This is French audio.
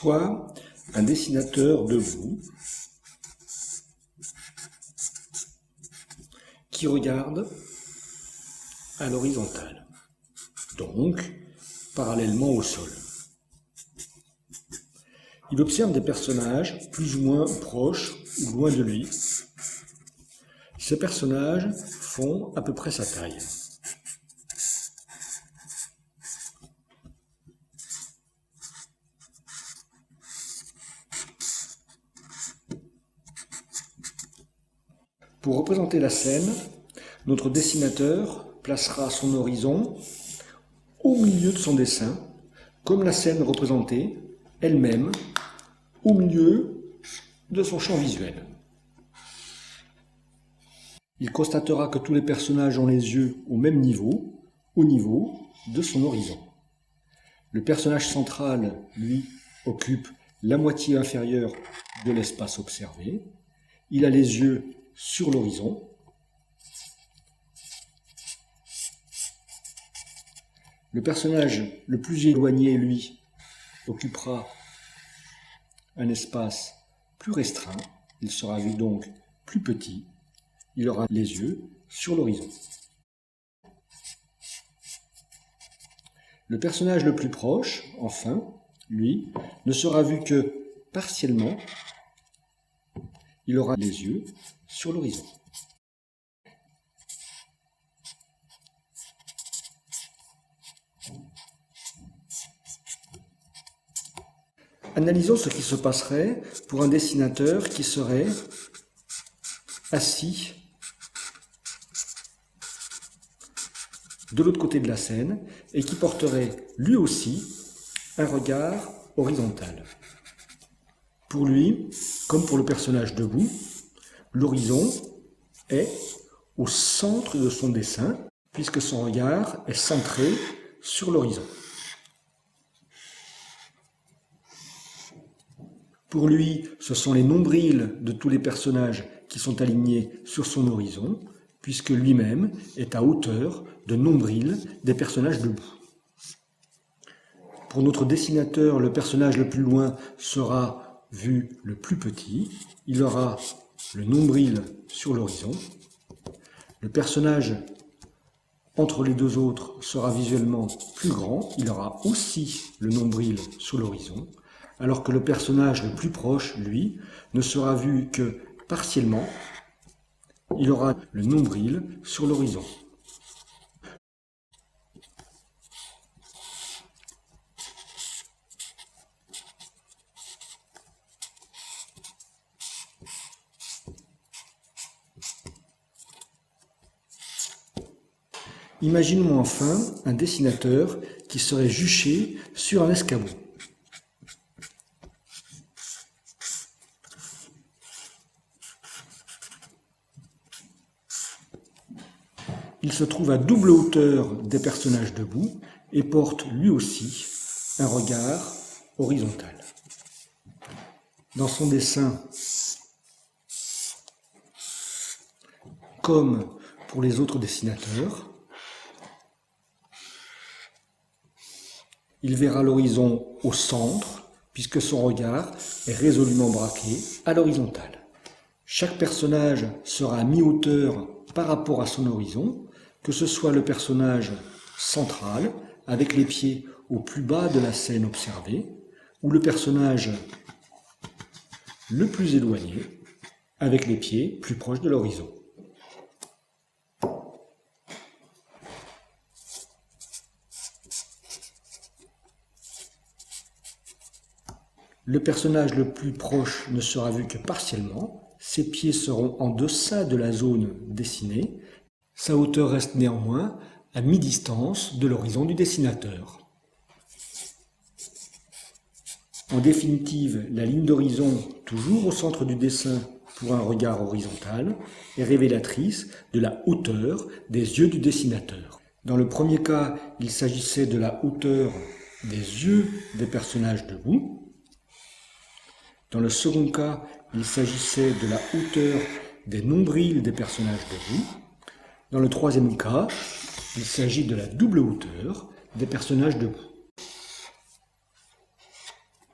soit un dessinateur debout qui regarde à l'horizontale, donc parallèlement au sol. Il observe des personnages plus ou moins proches ou loin de lui. Ces personnages font à peu près sa taille. Pour représenter la scène, notre dessinateur placera son horizon au milieu de son dessin, comme la scène représentée elle-même au milieu de son champ visuel. Il constatera que tous les personnages ont les yeux au même niveau, au niveau de son horizon. Le personnage central, lui, occupe la moitié inférieure de l'espace observé. Il a les yeux sur l'horizon. Le personnage le plus éloigné, lui, occupera un espace plus restreint. Il sera vu donc plus petit. Il aura les yeux sur l'horizon. Le personnage le plus proche, enfin, lui, ne sera vu que partiellement. Il aura les yeux sur l'horizon. Analysons ce qui se passerait pour un dessinateur qui serait assis de l'autre côté de la scène et qui porterait lui aussi un regard horizontal. Pour lui, comme pour le personnage debout, l'horizon est au centre de son dessin puisque son regard est centré sur l'horizon. Pour lui, ce sont les nombrils de tous les personnages qui sont alignés sur son horizon, puisque lui-même est à hauteur de nombril des personnages debout. Pour notre dessinateur, le personnage le plus loin sera vu le plus petit. Il aura le nombril sur l'horizon. Le personnage entre les deux autres sera visuellement plus grand. Il aura aussi le nombril sur l'horizon. Alors que le personnage le plus proche, lui, ne sera vu que partiellement. Il aura le nombril sur l'horizon. Imaginons enfin un dessinateur qui serait juché sur un escabeau. Il se trouve à double hauteur des personnages debout et porte lui aussi un regard horizontal. Dans son dessin, comme pour les autres dessinateurs, il verra l'horizon au centre puisque son regard est résolument braqué à l'horizontale. Chaque personnage sera à mi-hauteur par rapport à son horizon, que ce soit le personnage central, avec les pieds au plus bas de la scène observée, ou le personnage le plus éloigné, avec les pieds plus proches de l'horizon. Le personnage le plus proche ne sera vu que partiellement, ses pieds seront en deçà de la zone dessinée, sa hauteur reste néanmoins à mi-distance de l'horizon du dessinateur. En définitive, la ligne d'horizon, toujours au centre du dessin pour un regard horizontal, est révélatrice de la hauteur des yeux du dessinateur. Dans le premier cas, il s'agissait de la hauteur des yeux des personnages debout. Dans le second cas, il s'agissait de la hauteur des nombrils des personnages debout. Dans le troisième cas, il s'agit de la double hauteur des personnages debout.